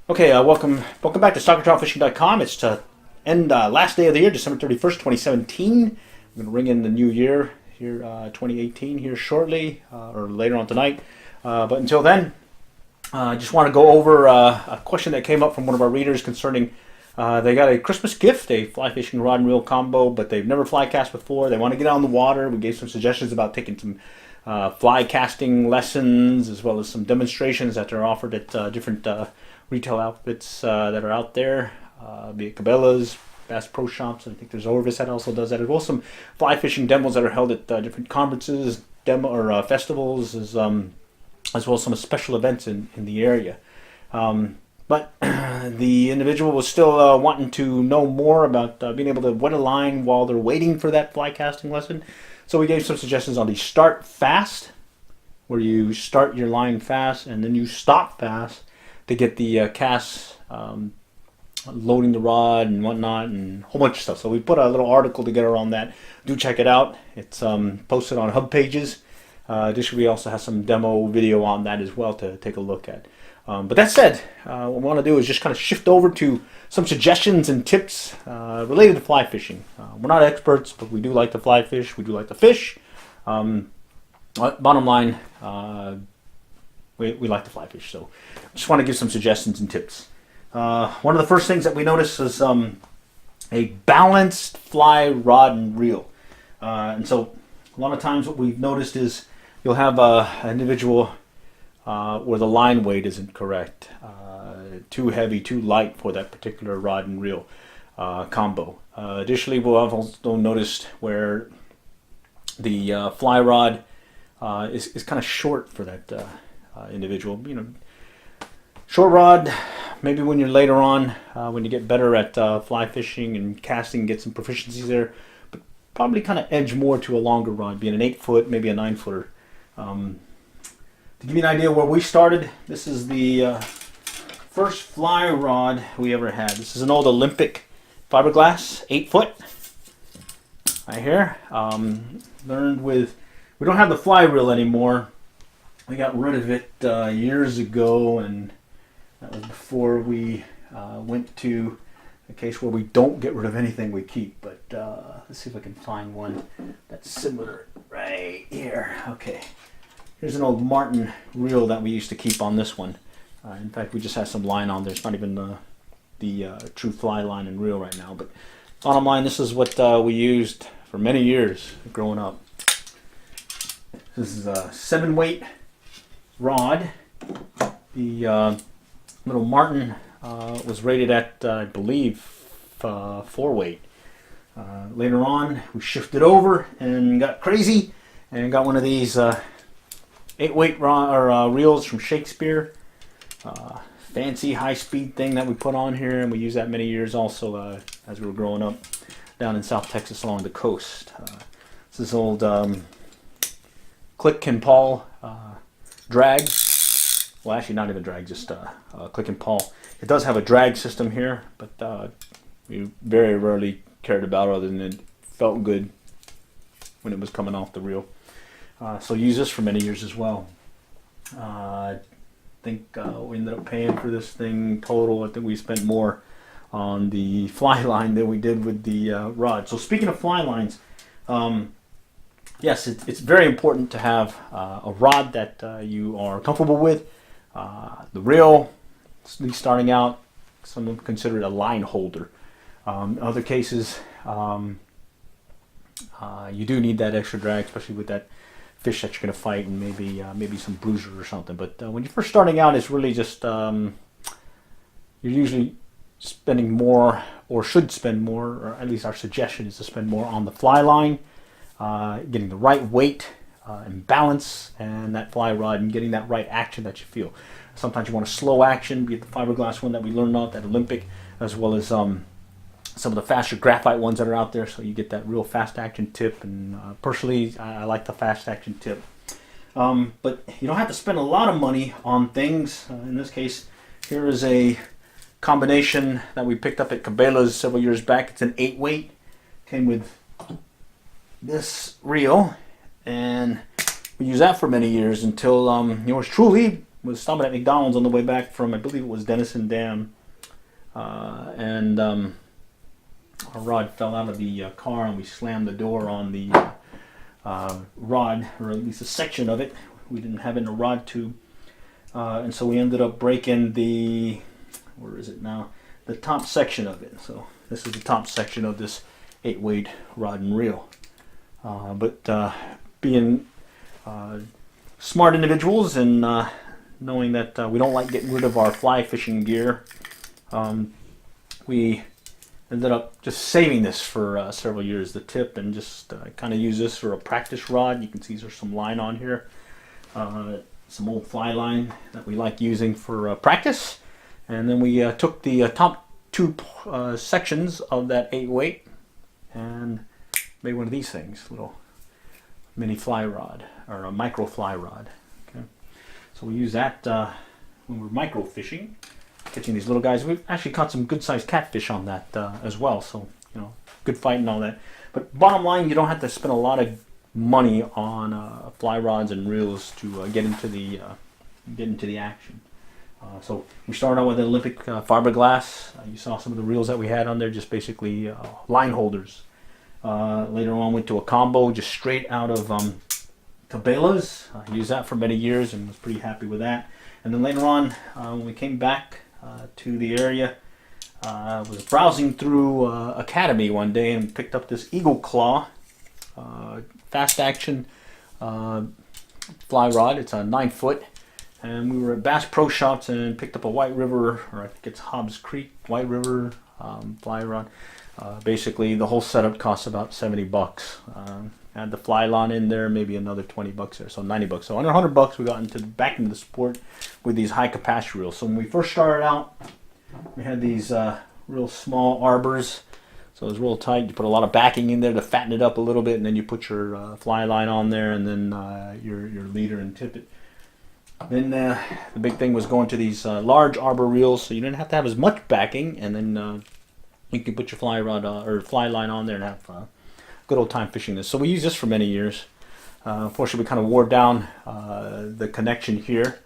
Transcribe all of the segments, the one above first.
Okay, welcome back to StalkerTrailFishing.com. It's to end last day of the year, December 31st, 2017. I'm going to ring in the new year here, 2018 here shortly, or later on tonight. But until then, I just want to go over a question that came up from one of our readers concerning they got a Christmas gift, a fly fishing rod and reel combo, but they've never fly cast before. They want to get out on the water. We gave some suggestions about taking some fly casting lessons, as well as some demonstrations that are offered at different retail outfits that are out there, be it Cabelas, Bass Pro Shops, and I think there's Orvis that also does that, as well as some fly fishing demos that are held at different conferences, festivals, as well as some special events in the area. But the individual was still wanting to know more about being able to wet a line while they're waiting for that fly casting lesson. So we gave some suggestions on the start fast, where you start your line fast and then you stop fast to get the cast, loading the rod and whatnot, and a whole bunch of stuff. So we put a little article together on that. Do check it out. It's posted on Hub Pages. Additionally, we also have some demo video on that as well to take a look at. But that said, what we want to do is just kind of shift over to some suggestions and tips related to fly fishing. We're not experts, but we do like to fly fish. We do like to fish. Bottom line, we like to fly fish. So just want to give some suggestions and tips. One of the first things that we noticed is a balanced fly rod and reel. And so a lot of times what we've noticed is you'll have an individual where the line weight isn't correct, too heavy, too light for that particular rod and reel combo. Additionally, we'll have also noticed where the fly rod is kind of short for that individual. You know, short rod, maybe when you're later on, when you get better at fly fishing and casting, get some proficiencies there, but probably kind of edge more to a longer rod, being an 8-foot, maybe a 9-footer. To give you an idea where we started, this is the first fly rod we ever had. This is an old Olympic fiberglass, 8-foot, right here. Learned with, we don't have the fly reel anymore. We got rid of it years ago, and that was before we went to a case where we don't get rid of anything we keep. But let's see if I can find one that's similar right here. Okay. Here's an old Martin reel that we used to keep on this one. In fact, we just have some line on there. It's not even the true fly line and reel right now. But bottom line, this is what we used for many years growing up. This is a 7-weight rod. The little Martin was rated at, I believe, 4-weight. Later on, we shifted over and got crazy and got one of these 8-weight reels from Shakespeare. Fancy high-speed thing that we put on here, and we used that many years also as we were growing up down in South Texas along the coast. This is old Click and Paul drag. Well, actually not even drag, just Click and Paul. It does have a drag system here, but we very rarely cared about it other than it felt good when it was coming off the reel. So use this for many years as well. I think we ended up paying for this thing total. I think we spent more on the fly line than we did with the rod. So speaking of fly lines, yes, it's very important to have a rod that you are comfortable with. The reel, at least starting out, some would consider it a line holder. In other cases, you do need that extra drag, especially with that fish that you're going to fight, and maybe some bruiser or something. But when you're first starting out, it's really just you're usually spending more, or should spend more, or at least our suggestion is to spend more on the fly line, getting the right weight and balance, and that fly rod, and getting that right action that you feel. Sometimes you want a slow action, be it the fiberglass one that we learned about, that Olympic, as well as some of the faster graphite ones that are out there, so you get that real fast action tip. And personally, I like the fast action tip. But you don't have to spend a lot of money on things. In this case, here is a combination that we picked up at Cabelas several years back. It's an 8-weight. Came with this reel, and we used that for many years until yours truly was stopping at McDonald's on the way back from, I believe it was Denison Dam, and our rod fell out of the car, and we slammed the door on the rod, or at least a section of it. We didn't have it in a rod tube, and so we ended up breaking the, where is it now? The top section of it. So this is the top section of this 8-weight rod and reel. But being smart individuals and knowing that we don't like getting rid of our fly fishing gear, we ended up just saving this for several years, the tip, and just kind of use this for a practice rod. You can see there's some line on here, some old fly line that we like using for practice. And then we took the top two sections of that 8-weight and made one of these things, little mini fly rod, or a micro fly rod. Okay, so we use that when we're micro fishing, catching these little guys. We've actually caught some good sized catfish on that as well, so you know, good fight and all that. But bottom line, you don't have to spend a lot of money on fly rods and reels to get into the action. So we started out with Olympic fiberglass. You saw some of the reels that we had on there, just basically line holders. Later on went to a combo just straight out of Cabelas. I used that for many years and was pretty happy with that. And then later on, when we came back to the area, I was browsing through Academy one day and picked up this Eagle Claw fast action fly rod. It's a 9-foot. And we were at Bass Pro Shops and picked up a White River, or I think it's Hobbs Creek White River fly rod. Basically, the whole setup costs about $70. Add the fly line in there, maybe another $20 there, so $90. So under $100, we got back into the sport with these high capacity reels. So when we first started out, we had these real small arbors. So it was real tight. You put a lot of backing in there to fatten it up a little bit, and then you put your fly line on there, and then your leader and tippet. Then the big thing was going to these large arbor reels, so you didn't have to have as much backing, and then you can put your fly rod or fly line on there and have a good old time fishing this. So we used this for many years. Unfortunately, we kind of wore down the connection here.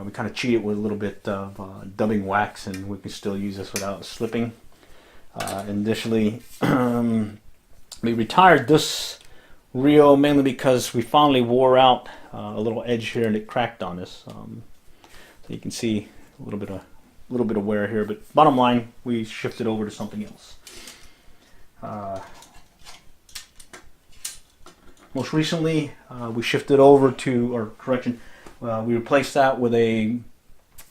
We kind of cheated with a little bit of dubbing wax, and we can still use this without slipping. Initially, we retired this reel mainly because we finally wore out a little edge here and it cracked on us. So you can see a little bit of wear here, but bottom line, we shifted over to something else. Most recently, we shifted over to, or correction, we replaced that with a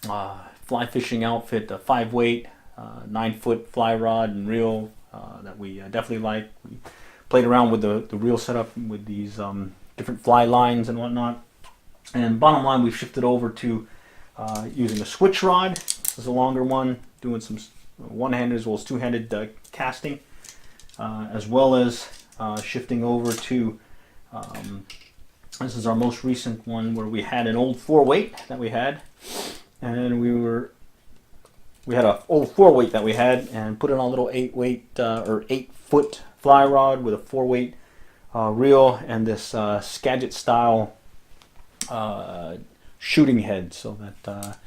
fly fishing outfit, a 5-weight, 9-foot fly rod and reel that we definitely like. We played around with the reel setup with these different fly lines and whatnot. And bottom line, we've shifted over to using a switch rod. This is a longer one, doing some one-handed as well as two-handed casting, as well as shifting over to, this is our most recent one where we had an old 4-weight that we had, and we had an old 4-weight that we had and put it on a little 8-weight or 8-foot fly rod with a 4-weight reel and this Skagit style shooting head, so that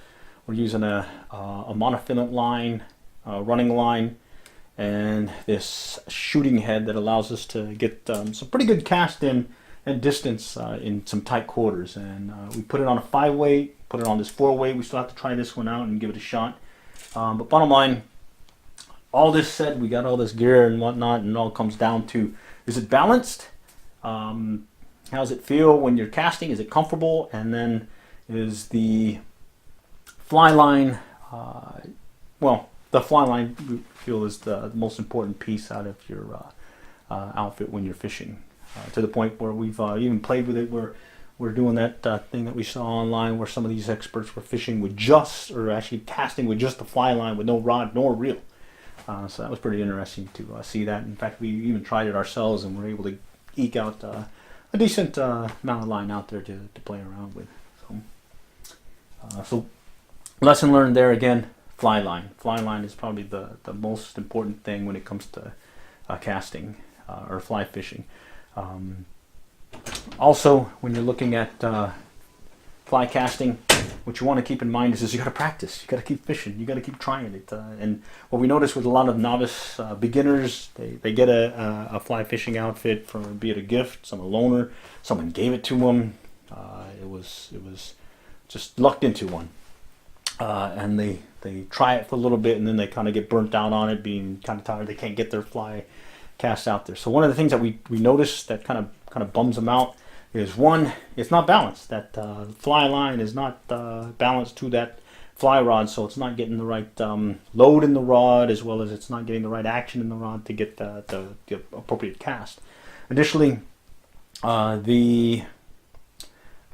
we're using a monofilament line, running line, and this shooting head that allows us to get some pretty good cast in and distance in some tight quarters. And we put it on a 5-weight, put it on this 4-weight. We still have to try this one out and give it a shot. But bottom line, all this said, we got all this gear and whatnot, and it all comes down to, is it balanced? How does it feel when you're casting? Is it comfortable? And then is the fly line, well, the fly line we feel is the most important piece out of your outfit when you're fishing. To the point where we've even played with it, where we're doing that thing that we saw online where some of these experts were fishing with just, or actually casting with just the fly line with no rod nor reel. So that was pretty interesting to see that. In fact, we even tried it ourselves and were able to eke out a decent amount of line out there to play around with. So lesson learned there again, fly line. Fly line is probably the most important thing when it comes to casting or fly fishing. Also, when you're looking at fly casting, what you want to keep in mind is you got to practice. You got to keep fishing. You got to keep trying it. And what we notice with a lot of novice beginners, they get a fly fishing outfit from, be it a gift, some a loaner, someone gave it to them. It was just lucked into one, and they try it for a little bit, and then they kind of get burnt out on it, being kind of tired. They can't get their fly cast out there. So one of the things that we notice that kind of bums them out is, one, it's not balanced. That fly line is not balanced to that fly rod, so it's not getting the right load in the rod, as well as it's not getting the right action in the rod to get the appropriate cast. Additionally, the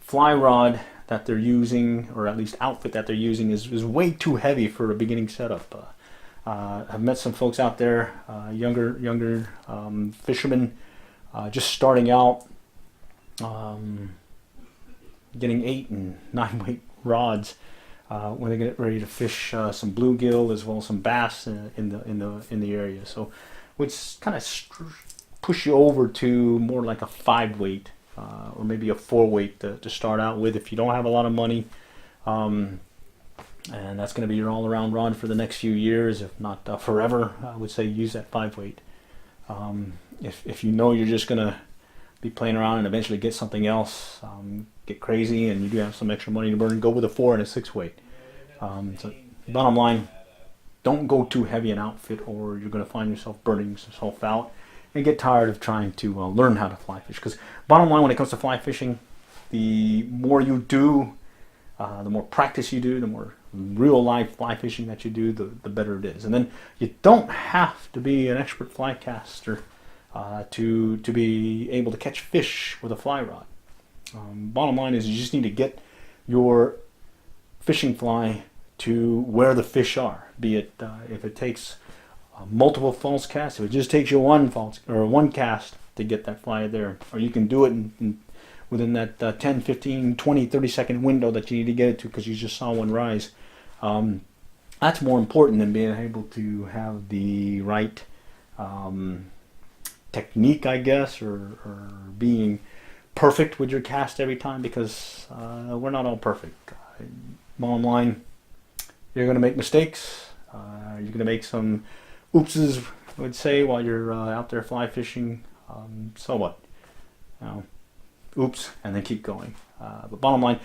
fly rod that they're using, or at least outfit that they're using, is way too heavy for a beginning setup. I've met some folks out there, younger fishermen, just starting out, getting 8 and 9 weight rods when they get ready to fish some bluegill as well as some bass in the area. So, which kind of push you over to more like a 5 weight or maybe a 4 weight to start out with if you don't have a lot of money. And that's going to be your all-around rod for the next few years, if not forever. I would say use that 5 weight. If you know you're just going to be playing around and eventually get something else, get crazy, and you do have some extra money to burn, go with a 4 and a 6 weight. So bottom line, don't go too heavy an outfit, or you're going to find yourself burning yourself out and get tired of trying to learn how to fly fish. Because bottom line, when it comes to fly fishing, the more you do, the more practice you do, the more real life fly fishing that you do, the better it is. And then you don't have to be an expert fly caster to be able to catch fish with a fly rod. Bottom line is you just need to get your fishing fly to where the fish are. Be it if it takes multiple false casts, if it just takes you one cast to get that fly there, or you can do it within that 10, 15, 20, 30 second window that you need to get it to because you just saw one rise. That's more important than being able to have the right technique, I guess, or being perfect with your cast every time, because we're not all perfect. Bottom line, you're going to make mistakes. You're going to make some oopses, I would say, while you're out there fly fishing. So what? Oops, and then keep going. But bottom line,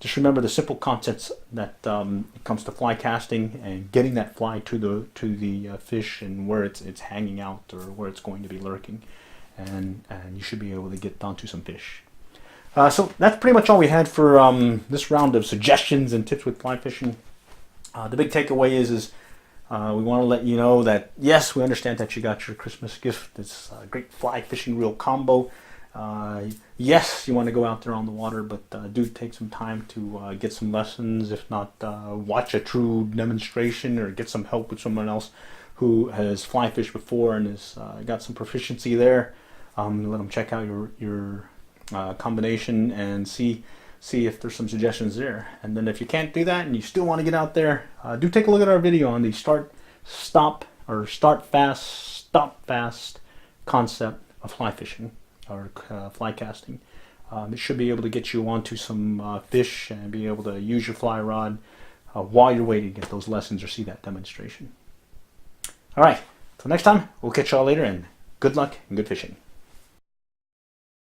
just remember the simple concepts that it comes to fly casting and getting that fly to the fish and where it's hanging out or where it's going to be lurking, and you should be able to get onto some fish. So that's pretty much all we had for this round of suggestions and tips with fly fishing. The big takeaway is we want to let you know that yes, we understand that you got your Christmas gift. It's a great fly fishing reel combo. Yes, you want to go out there on the water, but do take some time to get some lessons. If not, watch a true demonstration or get some help with someone else who has fly fished before and has got some proficiency there. Let them check out your combination and see if there's some suggestions there. And then if you can't do that and you still want to get out there, do take a look at our video on the start fast, stop fast concept of fly fishing or fly casting. It should be able to get you onto some fish and be able to use your fly rod while you're waiting to get those lessons or see that demonstration. All right, till next time, we'll catch y'all later, and good luck and good fishing.